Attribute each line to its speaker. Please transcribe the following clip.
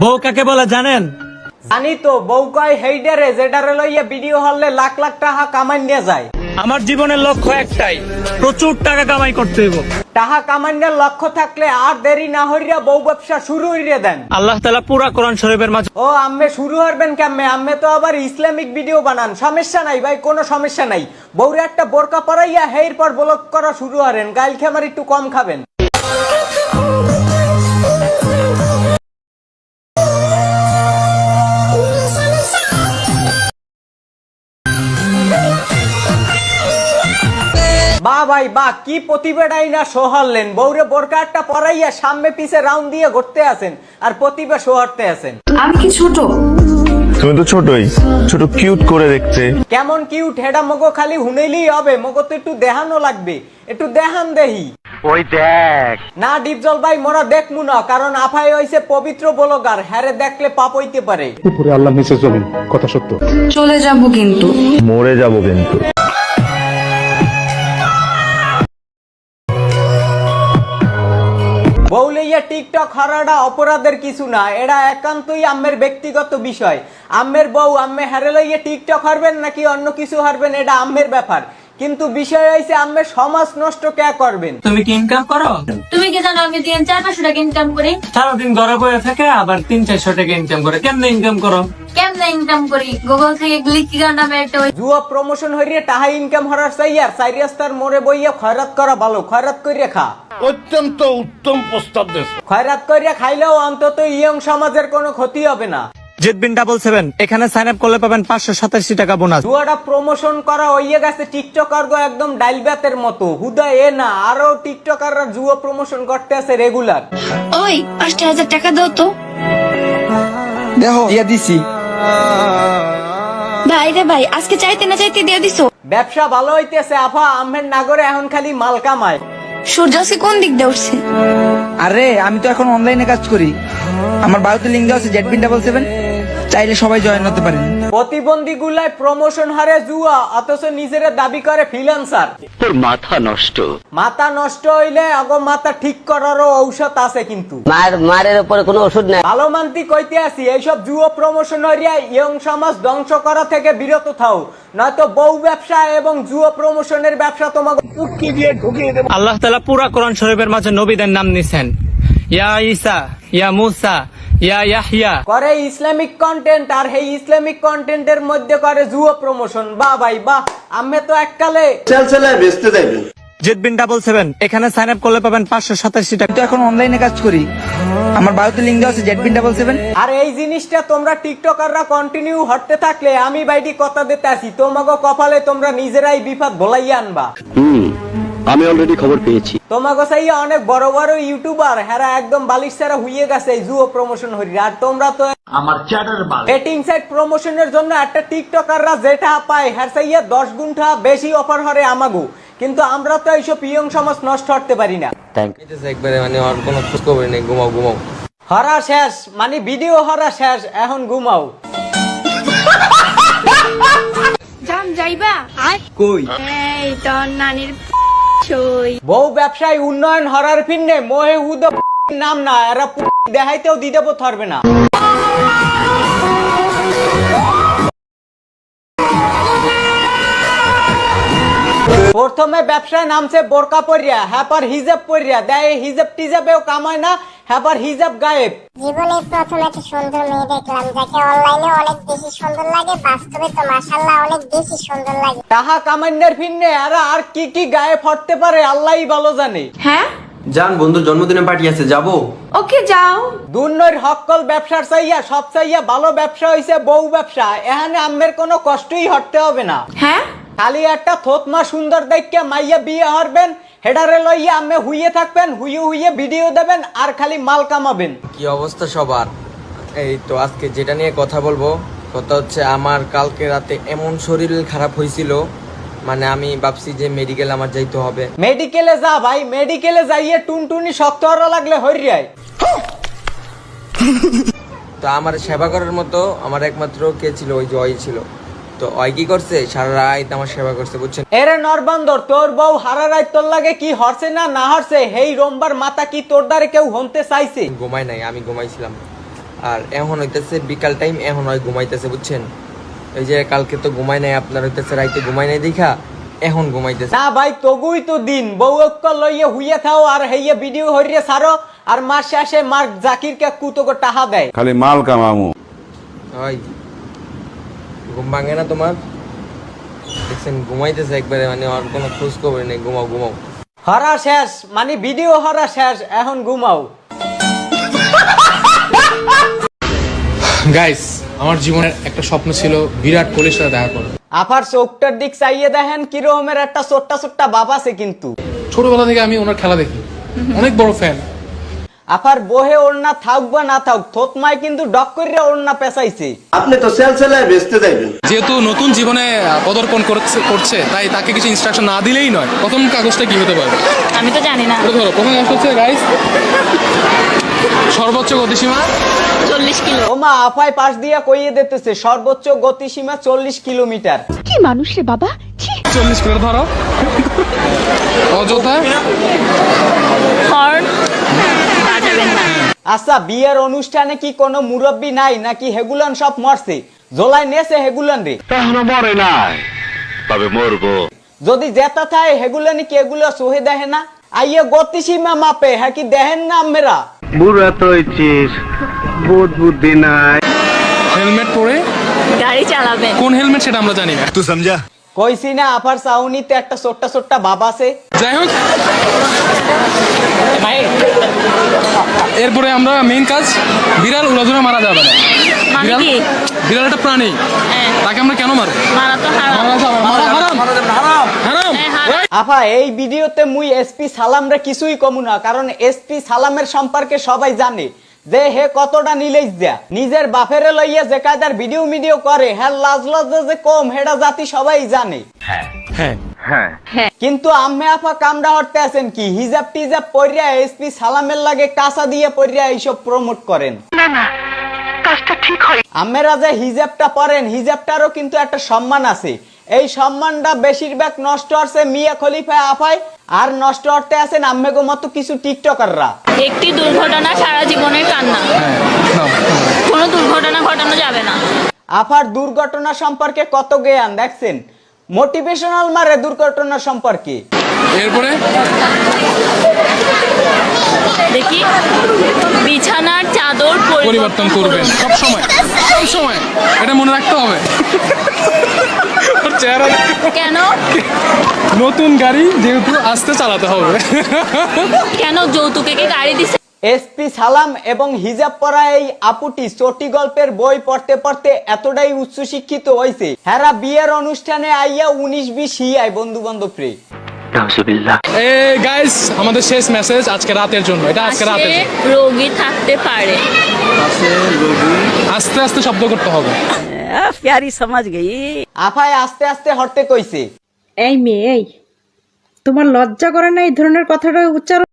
Speaker 1: বউ কাকে বলে জানেন?
Speaker 2: জানি তো, বউ কয় হেইডারে যেটারে লইয়া ভিডিও হলে লাখ লাখ টাকা কামাই নিয়ে যায়।
Speaker 1: আমার জীবনের লক্ষ্য একটাই, প্রচুর টাকা কামাই করতে হইব।
Speaker 2: টাকা কামাইনের লক্ষ্য থাকলে আর দেরি না হইয়া বউ ব্যবসা শুরু হইয়া দেন।
Speaker 1: আল্লাহ তাআলা পুরা কোরআন শরীফের মাঝে
Speaker 2: ও আম্মে শুরু হবেন কেমনে? আম্মে তো আবার ইসলামিক ভিডিও বানান। সমস্যা নাই ভাই, কোনো সমস্যা নাই। বউরে একটা বোরকা পরাইয়া হের পর ব্লক করা শুরু করেন। গাইল খামার একটু কম খাবেন। বা ভাই বা, কি প্রতিভাটাই না সোহারলেন। বউরে বোরকা একটা পরাইয়া সামনে পিছে রাউন্ড দিয়ে ঘুরতে আছেন আর প্রতিভা সোহারতে আছেন।
Speaker 3: আমি কি ছোট?
Speaker 4: তুমি তো ছোটই, ছোট কিউট করে দেখতে।
Speaker 2: কেমন কিউট হেডা মগো খালি হুনেইলেই হবে, মগো তো একটু দেখানো লাগবে। একটু দেখান দেহি।
Speaker 5: ওই দেখ
Speaker 2: না ডিপজল ভাই, মোরা দেখমু না, কারণ আফাই হইছে পবিত্র ব্লগার, হ্যারে দেখলে পাপ হইতে পারে।
Speaker 6: উপরে আল্লাহ নিচে জমিন, কথা সত্য।
Speaker 3: চলে যাব কিন্তু।
Speaker 4: মরে যাবো কিন্তু।
Speaker 2: বউ লইয়া টিকটক হারাটা অপরাধের কিছু না, এটা একান্তই আম্মের ব্যক্তিগত বিষয়। আম্মের বউ আম্মে হারে লইয়া টিকটক হারবেন নাকি অন্য কিছু হারবেন এটা আম্মের ব্যাপার, কিন্তু বিষয় হইছে আম্মের সমাজ নষ্ট কে করবেন।
Speaker 1: তুমি কি ইনকাম করো?
Speaker 7: তুমি কি জানো আমি দিন 400-500 টাকা ইনকাম করি?
Speaker 1: সারাদিন ঘরে বসে থেকে আবার 300-400 টাকা ইনকাম করে। কেমনে ইনকাম করো?
Speaker 7: কেমনে ইনকাম করি? গুগল থেকে ক্লিক নামে একটা
Speaker 2: জুয়া প্রমোশন হইরে টাকা ইনকাম হরার চাইয়ার চাই রাস্তার মোড়ে বইয়া খয়রাত করা ভালো। খয়রাত কইরে খা।
Speaker 5: অত্যন্ত উত্তম প্রস্তাব দিয়েছে।
Speaker 2: খয়রাত কইরে খাইলেও অন্তত ইয়ং সমাজের কোনো ক্ষতি হবে না।
Speaker 1: জিতবিন 777 এখানে সাইন আপ করলে পাবেন 587 টাকা বোনাস।
Speaker 2: জুয়াটা প্রমোশন করা হইয়া গেছে টিকটকার গো একদম ডাইল ব্যাতের মতো। হুদা এ না, আরো টিকটকাররা জুয়া প্রমোশন করতে আছে রেগুলার।
Speaker 7: ওই 5000 টাকা দাও তো।
Speaker 8: দেখো ইয়া দিছি।
Speaker 7: ভাই রে ভাই, আজকে চাইতে না চাইতে দিয়ে দিছো।
Speaker 2: ব্যবসা ভালো হইতেছে আফা, আমের নাগরে এখন খালি মাল কামায়।
Speaker 7: সূর্য আজকে কোন দিক দিয়ে উঠছে?
Speaker 8: আরে আমি তো এখন অনলাইনে কাজ করি। আমার বায়োতে লিংক দেওয়া আছে Z777, চাইলে সবাই জয়েন হতে পারেন।
Speaker 2: প্রতিবন্ধী গুলায় প্রমোশন হারে জুয়া, অথচ নিজেরা দাবি করে ফ্রিল্যান্সার।
Speaker 5: তোর মাথা নষ্ট।
Speaker 2: মাথা নষ্ট হইলে আগো মাথা ঠিক করারও ঔষধ আছে, কিন্তু
Speaker 9: মারের উপরে কোনো ওষুধ নাই।
Speaker 2: ভালো মানতি কইতে আছি, এইসব জুয়া প্রমোশন হইয়া ইয়ং সমাজ ধ্বংস করা থেকে বিরত থাও, নয়তো বউ ব্যবসা এবং জুয়া প্রমোশনের ব্যবসা তোমাকে উটকি দিয়ে ঢুকিয়ে দেব।
Speaker 1: আল্লাহ তাআলা পুরা কোরআন শরীফের মাঝে নবীদের নাম নিছেন, ইয়া ঈসা, ইয়া মূসা, ইয়া ইয়াহইয়া।
Speaker 2: করে ইসলামিক কন্টেন্ট, আর এই ইসলামিক কন্টেন্টের মধ্যে করে জুয়া প্রমোশন। বাহ ভাই বাহ, আমি তো এককালে
Speaker 1: জিতবিন 777 এখানে সাইন আপ করলে পাবেন 587 টাকা।
Speaker 8: তো এখন অনলাইনে কাজ করি। আমার বায়োতে লিংক দেওয়া আছে Z777।
Speaker 2: আর এই জিনিসটা তোমরা টিকটকাররা কন্টিনিউ হটতে থাকলে আমি বাইটি কথা দিতে আসি, তোমাকে কপালে তোমরা নিজেরাই বিপদ ভোলাইয়া আনবা।
Speaker 5: আমি অলরেডি খবর পেয়েছি।
Speaker 2: তোমাকে চাইয়া অনেক বড় বড় ইউটিউবার হেরা একদম বালিশ ছাড়া হইয়ে গেছে এই জুয়ো প্রমোশন হরি। আর তোমরা তো
Speaker 5: আমার চ্যাটার বাল।
Speaker 2: বেটিং সাইট প্রমোশনের জন্য একটা টিকটকাররা যেটা পায় হ্যার চাইয়া 10 গুণা বেশি অফার হরে আমাগো, কিন্তু আমরা তো এইসব ইয়ং সমাজ নষ্ট করতে পারি না।
Speaker 8: একবারে মানে আর কোনো খোঁজ খবর নেই। ঘুমাও ঘুমাও।
Speaker 2: হরা শেষ, মানে ভিডিও হরা শেষ, এখন ঘুমাও।
Speaker 7: জান যাইবা?
Speaker 8: কই?
Speaker 7: এই তোর নানির ছই।
Speaker 2: বউ ব্যবসায় উন্নয়ন হরার ফিন্নে মোহে উদ নাম না, এরা দেখাইতেও দিতে পারবে না। প্রথমে ব্যবসায় নামছে বোরকা পরিয়া, হ্যাপার হিজাব পরিয়া দেয়, হিজাব টিজাবেও কামায় না, হ্যাপার হিজাব গায়েব।
Speaker 10: জীবনে প্রথম একটা সুন্দর মেয়ে দেখলাম, যাকে অনলাইনে অনেক বেশি সুন্দর লাগে, বাস্তবে তো মাশাআল্লাহ অনেক বেশি সুন্দর লাগে।
Speaker 2: টাহা কামান্নের ফিন্নে এরা আর কি কি গায়ে ফটতে পারে আল্লাহই ভালো জানে।
Speaker 7: হ্যাঁ
Speaker 8: জান বন্ধুর জন্মদিনে পার্টি আছে, যাবো?
Speaker 7: ওকে যাও।
Speaker 2: দুর্নৈর হকল ব্যবসার চাইয়া সব চাইয়া ভালো ব্যবসা হইছে বউ ব্যবসা। এখানে আম্মের কোনো কষ্টই হটতে হবে না।
Speaker 7: হ্যাঁ
Speaker 2: খালি একটা থতমা সুন্দর দেখে মাইয়া বিয়ে হারবেন, হেডারে লইয়া আম্মে হুইয়ে থাকবেন, হুইয়ে হুইয়ে ভিডিও দেবেন আর খালি মাল কামাবেন।
Speaker 8: কি অবস্থা সবার? এই তো আজকে যেটা নিয়ে কথা বলবো, কথা হচ্ছে আমার কালকে রাতে এমন শরীর খারাপ হয়েছিল, মানে আমি ভাবছি যে মেডিকেল আমার যাইতে হবে।
Speaker 2: মেডিকেলে যা ভাই, মেডিকেলে যাইয়ে টুনটুনি শক্ত হওয়া লাগলে হরিয়ায়।
Speaker 8: তো আমার সেবা করার মতো আমার একমাত্র কে ছিল? ওই যে ওই ছিল। তো ওই কি করছে, সারা রাত আমার সেবা করছে, বুঝছেন?
Speaker 2: এরে নরবান্দর, তোর বউ হারা রাত তোর লাগে কি হরছে না না হরছে, হেই রোমবার মাথা কি তোর দ্বারে কেউ হনতে চাইছে?
Speaker 8: ঘুমাই নাই, আমি ঘুমাইছিলাম। আর এখন হইতেছে বিকাল টাইম, এখন হয় ঘুমাইতেছে, বুঝছেন? এই যে কালকে তো ঘুমাই নাই, আপনার হইতেছে রাইতে ঘুমাই নাই দেখা এখন ঘুমাইতেছে।
Speaker 2: না ভাই, তগুই তো দিন বউ অক্কল লইয়ে হুইয়ে থাও আর হেইয়ে ভিডিও হরিয়ে ছাড়ো, আর মাস শেষে মার্ক জাকিরকে কুতোকে টাহা দেয়।
Speaker 4: খালি মাল কামামু।
Speaker 8: হয় ঘুম ভাঙে না তোমার? দেখছেন ঘুমাইতেছে একবারে, মানে আর কোনো খোঁজ খবর নেই। ঘুমাও ঘুমাও।
Speaker 2: হরা শেষ, মানে ভিডিও হরা শেষ, এখন ঘুমাও।
Speaker 6: গাইস, আমার জীবনের একটা স্বপ্ন ছিল বিরাট কোহলির সাথে দেখা করা।
Speaker 2: আফার চোখটার দিক চাইয়ে দেখেন কিরকমের একটা ছোট্টা ছোট্টা বাবা আছে কিন্তু।
Speaker 6: ছোটবেলা থেকে আমি ওনার খেলা দেখি, অনেক বড় ফ্যান।
Speaker 2: আফার বহে ওড়না থাক বা না থাক, থতমায় কিন্তু ডক করে ওড়না পেঁচাইছে।
Speaker 6: যেহেতু নতুন জীবনে পদার্পণ করছে, তাই তাকে কিছু ইনস্ট্রাকশন না দিলেই নয়। প্রথম কাগজটা কি হতে পারে
Speaker 7: আমি তো জানি না।
Speaker 6: ধরো, প্রথম কাগজ হচ্ছে গাইস সর্বোচ্চ গতিসীমা
Speaker 7: 40 কিলো।
Speaker 2: ওমা আফায় পাশ দিয়া কইয়ে দিতেছে সর্বোচ্চ গতিসীমা 40 কিলোমিটার।
Speaker 7: কি মানুষ রে বাবা।
Speaker 6: 40 কিলো ধরো। অযথা
Speaker 7: হর্ন বাজাবেন না।
Speaker 2: আচ্ছা, বিয়ের অনুষ্ঠানে কি কোনো মুরব্বী নাই নাকি হেগুলান সব মরছে? জোলাই নেছে হেগুলান রে।
Speaker 5: এখনো মরে নাই, তবে মরবো।
Speaker 2: যদি জেতা থাকে হেগুলানি কি এগুলো সহে দেখে না? আইয়ে গতিসীমা মাপে, হ্যাঁ কি দেখেন না আমরা?
Speaker 5: বুড়া তো হইছিস, বোধ বুদ্ধি নাই।
Speaker 6: হেলমেট পরে
Speaker 7: গাড়ি চালাবেন।
Speaker 6: কোন হেলমেট সেটা আমরা জানি না।
Speaker 4: তুই সমঝা?
Speaker 2: কইছি না আফার সাউনিতে একটা ছোট্টা ছোট্টা বাবা আছে।
Speaker 6: যাই হোক, এরপরে আমরা মেইন কাজ, বিড়াল উড়াধুরা মারা যাবে না।
Speaker 7: মানে
Speaker 6: বিড়াল
Speaker 7: কি?
Speaker 6: বিড়াল একটা প্রাণী,
Speaker 7: হ্যাঁ।
Speaker 6: তাকে আমরা কেন মারবো?
Speaker 7: মারা তো হারাম।
Speaker 6: মারা যাবে না। হারাম, হারাম।
Speaker 7: হ্যাঁ, হারাম।
Speaker 2: আফা, এই ভিডিওতে মুই এসপি সালামরে কিছুই কমু না, কারণ এসপি সালামের সম্পর্কে সবাই জানে যে হে কতটা নিলেজ যা। নিজের বাপেরে লইয়া যে কায়দার ভিডিও করে, হ্যাঁ লাজ লজ্জা যে কম হেডা জাতি সবাই জানে। কিন্তু আম্মে আফা কামড়া হরতে আছেন কি? হিজাব টিজাব পরিয়া এসপি সালামের লাগে কাঁচা দিয়ে পরিয়া এইসব প্রমোট করেন। আম্মেরা যে হিজাবটা পরেন, হিজাবটারও কিন্তু একটা সম্মান আছে। এই সম্মানটা বেশিরভাগ নষ্ট হচ্ছে মিয়া খলিফা আফায়, আর নষ্ট হতে আছেন আম্মেগো মতো কিছু টিকটকাররা।
Speaker 7: একটি দুর্ঘটনা সারা জীবনের কান্না। কোনো দুর্ঘটনা ঘটানো যাবে না।
Speaker 2: আফার দুর্ঘটনা সম্পর্কে কত জ্ঞান দেখছেন? মোটিভেশনাল মারে দুর্ঘটনা সম্পর্কে।
Speaker 6: এরপরে
Speaker 7: দেখি, বিছানার চাদর
Speaker 6: পরিবর্তন করবেন সব সময়, সব সময় এটা মনে রাখতে হবে। ওর চেহারা দেখো।
Speaker 7: কেন?
Speaker 6: নতুন গাড়ি যেহেতু আস্তে চালাতে হবে।
Speaker 7: কেন যৌতুকে কি গাড়ি দিছে?
Speaker 2: এসপি সালাম এবং হিজাব পরা এই আপুটি চটি গল্পের বই পড়তে পড়তে এতটাই উচ্চ শিক্ষিত হয়েছে, হেরা বিয়ের অনুষ্ঠানে আইয়া 19-20 হিয়ায় বন্ধু বান্ধব রে।
Speaker 6: এই গাইস, আমাদের শেষ মেসেজ আজকে রাতের জন্য, এটা আজকে রাতের
Speaker 7: পাশে
Speaker 6: জন্য।
Speaker 7: রোগী থাকতে পারে।
Speaker 6: আস্তে আস্তে শব্দ করতে হবে।
Speaker 2: আফায় আস্তে আস্তে হরতে কইছে।
Speaker 3: এই মেয়ে, এই তোমার লজ্জা করে না এই ধরনের কথাটা উচ্চারণ